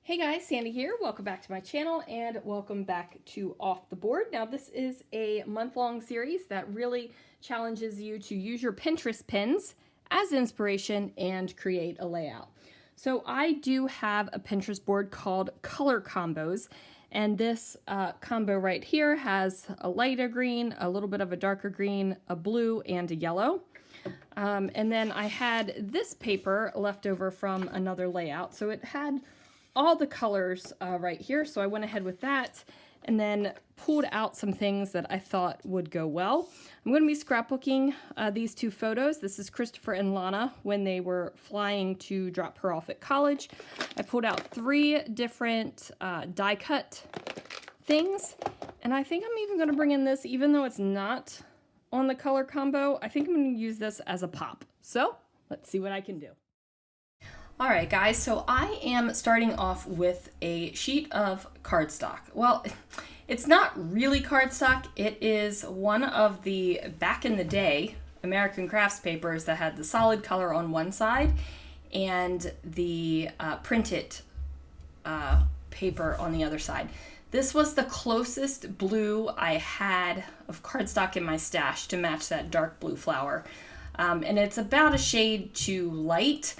Hey guys, Sandy here. Welcome back to my channel and welcome back to Off the Board. Now this is a month-long series that really challenges you to use your Pinterest pins as inspiration and create a layout. So I do have a Pinterest board called Color Combos, and this combo right here has a lighter green, a little bit of a darker green, a blue, and a yellow. And then I had this paper left over from another layout. So it had all the colors right here. So I went ahead with that and then pulled out some things that I thought would go well. I'm going to be scrapbooking these two photos. This is Christopher and Lana when they were flying to drop her off at college. I pulled out 3 different die cut things. And I think I'm even going to bring in this, even though it's not on the color combo. I think I'm going to use this as a pop. So let's see what I can do. All right, guys, so I am starting off with a sheet of cardstock. Well, it's not really cardstock. It is one of the back in the day American Crafts papers that had the solid color on one side and the printed paper on the other side. This was the closest blue I had of cardstock in my stash to match that dark blue flower. And it's about a shade too light.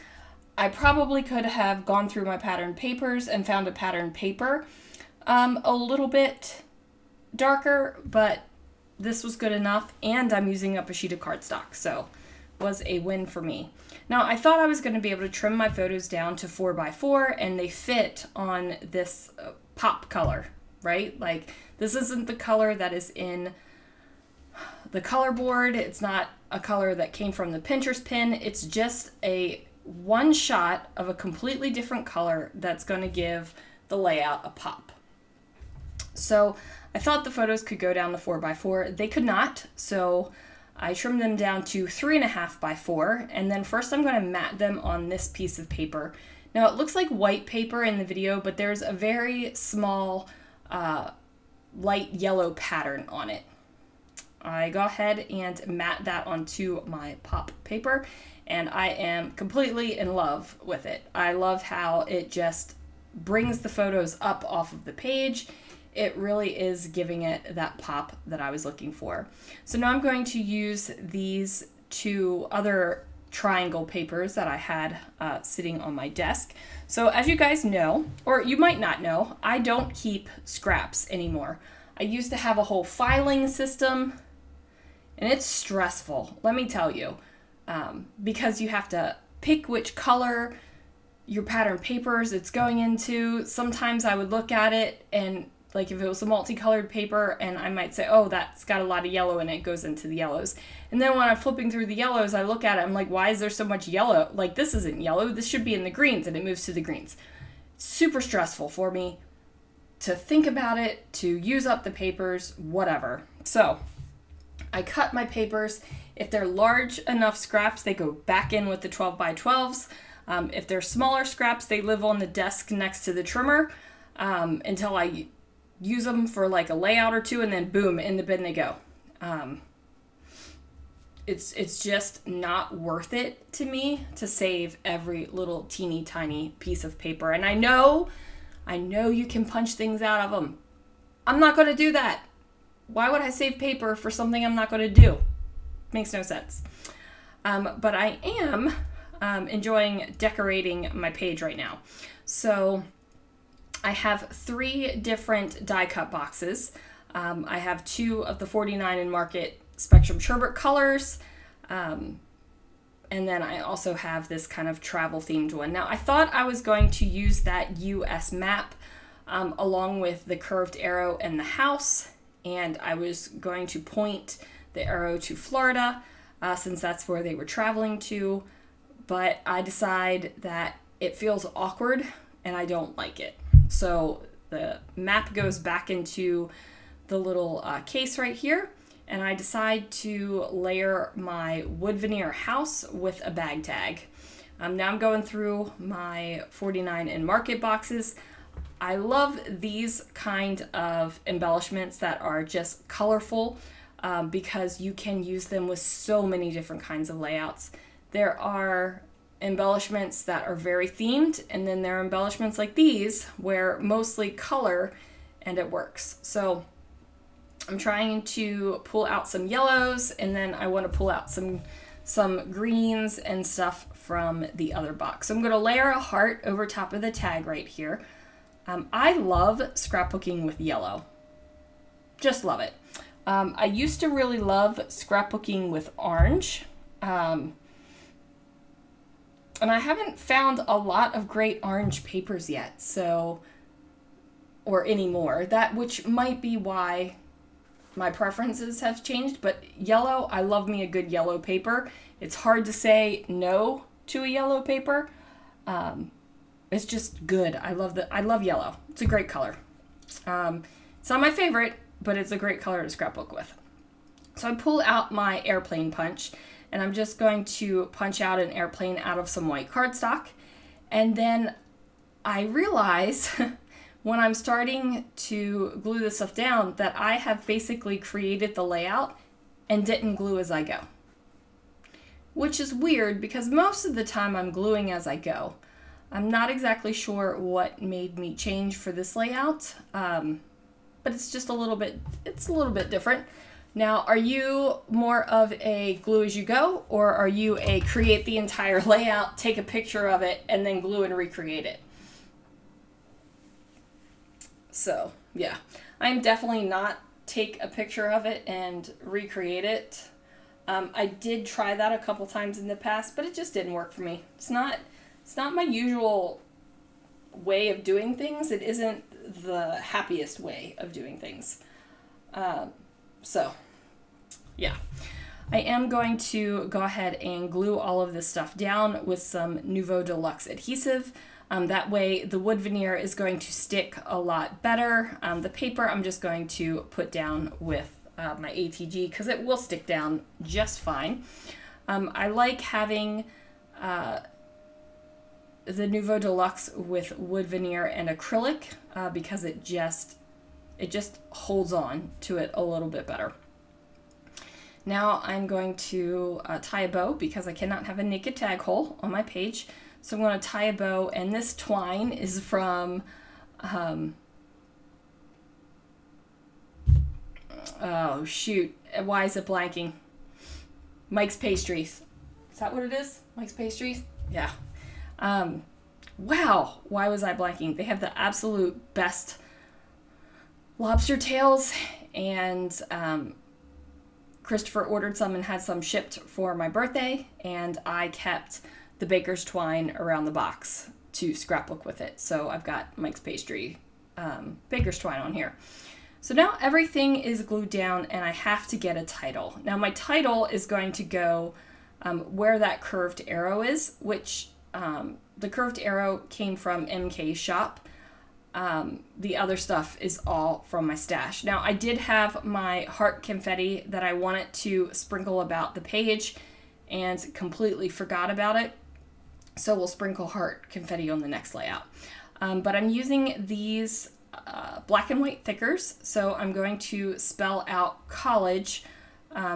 I probably could have gone through my pattern papers and found a pattern paper a little bit darker, but this was good enough, and I'm using up a sheet of cardstock, so was a win for me. Now, I thought I was going to be able to trim my photos down to 4x4, and they fit on this pop color, right? Like, this isn't the color that is in the color board. It's not a color that came from the Pinterest pin. It's just a one shot of a completely different color that's going to give the layout a pop. So I thought the photos could go down to 4x4. They could not, so I trimmed them down to 3.5x4, and then first I'm going to mat them on this piece of paper. Now it looks like white paper in the video, but there's a very small light yellow pattern on it. I go ahead and mat that onto my pop paper, and I am completely in love with it. I love how it just brings the photos up off of the page. It really is giving it that pop that I was looking for. So now I'm going to use these 2 other triangle papers that I had sitting on my desk. So as you guys know, or you might not know, I don't keep scraps anymore. I used to have a whole filing system, and it's stressful, let me tell you, because you have to pick which color your pattern papers it's going into. Sometimes I would look at it and, like, if it was a multicolored paper, and I might say, oh, that's got a lot of yellow in it, it goes into the yellows. And then when I'm flipping through the yellows, I look at it, I'm like, why is there so much yellow? Like, this isn't yellow, this should be in the greens, and it moves to the greens. Super stressful for me to think about it, to use up the papers, whatever. So I cut my papers. If they're large enough scraps, they go back in with the 12x12s. If they're smaller scraps, they live on the desk next to the trimmer until I use them for like a layout or 2, and then boom, in the bin they go. It's just not worth it to me to save every little teeny tiny piece of paper. And I know you can punch things out of them. I'm not going to do that. Why would I save paper for something I'm not going to do? Makes no sense. But I am enjoying decorating my page right now. So I have 3 different die cut boxes. I have 2 of the 49 in Market Spectrum Sherbet colors. And then I also have this kind of travel themed one. Now I thought I was going to use that US map along with the curved arrow and the house. And I was going to point the arrow to Florida, since that's where they were traveling to. But I decide that it feels awkward and I don't like it. So the map goes back into the little case right here. And I decide to layer my wood veneer house with a bag tag. Now I'm going through my 49 in Market boxes. I love these kind of embellishments that are just colorful because you can use them with so many different kinds of layouts. There are embellishments that are very themed, and then there are embellishments like these where mostly color and it works. So I'm trying to pull out some yellows, and then I want to pull out some greens and stuff from the other box. So I'm going to layer a heart over top of the tag right here. I love scrapbooking with yellow. Just love it. I used to really love scrapbooking with orange. And I haven't found a lot of great orange papers yet, so, or anymore. That, which might be why my preferences have changed, but yellow, I love me a good yellow paper. It's hard to say no to a yellow paper. It's just good. I love yellow. It's a great color. It's not my favorite, but it's a great color to scrapbook with. So I pull out my airplane punch, and I'm just going to punch out an airplane out of some white cardstock. And then I realize when I'm starting to glue this stuff down that I have basically created the layout and didn't glue as I go. Which is weird because most of the time I'm gluing as I go. I'm not exactly sure what made me change for this layout, but it's just a little bit different. Now, are you more of a glue as you go, or are you a create the entire layout, take a picture of it, and then glue and recreate it? So, yeah, I'm definitely not take a picture of it and recreate it. I did try that a couple times in the past, but it just didn't work for me. It's not my usual way of doing things. It isn't the happiest way of doing things. So, yeah. I am going to go ahead and glue all of this stuff down with some Nouveau Deluxe adhesive. That way the wood veneer is going to stick a lot better. The paper I'm just going to put down with my ATG because it will stick down just fine. I like having the Nouveau Deluxe with wood veneer and acrylic because it just holds on to it a little bit better. Now I'm going to tie a bow because I cannot have a naked tag hole on my page. So I'm going to tie a bow, and this twine is from, oh shoot, why is it blanking? Mike's Pastries. Is that what it is? Mike's Pastries? Yeah. Wow, why was I blanking? They have the absolute best lobster tails, and Christopher ordered some and had some shipped for my birthday, and I kept the baker's twine around the box to scrapbook with it. So I've got Mike's Pastry baker's twine on here. So now everything is glued down, and I have to get a title. Now my title is going to go where that curved arrow is, which the curved arrow came from MK's shop. The other stuff is all from my stash. Now I did have my heart confetti that I wanted to sprinkle about the page and completely forgot about it. So we'll sprinkle heart confetti on the next layout. But I'm using these black and white thickers. So I'm going to spell out college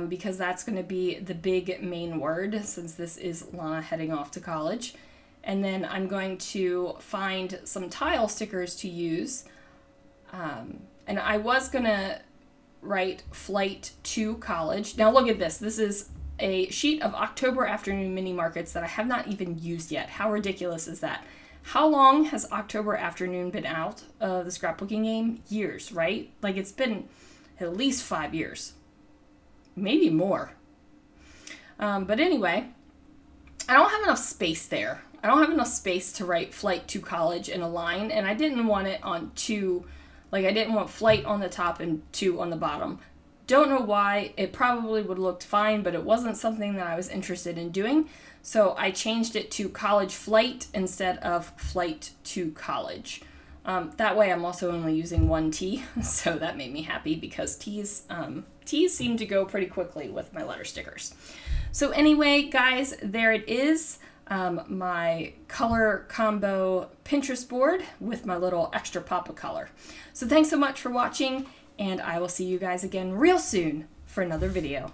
because that's going to be the big main word since this is Lana heading off to college. And then I'm going to find some tile stickers to use. And I was going to write flight to college. Now look at this. This is a sheet of October afternoon mini markets that I have not even used yet. How ridiculous is that? How long has October afternoon been out of the scrapbooking game? Years, right? Like it's been at least 5 years. Maybe more. But anyway, I don't have enough space there. I don't have enough space to write flight to college in a line, and I didn't want it on two, like I didn't want flight on the top and two on the bottom. Don't know why. It probably would have looked fine, but it wasn't something that I was interested in doing. So I changed it to college flight instead of flight to college. That way I'm also only using one T, so that made me happy because T's seem to go pretty quickly with my letter stickers. So anyway, guys, there it is. My color combo Pinterest board with my little extra pop of color. So thanks so much for watching, and I will see you guys again real soon for another video.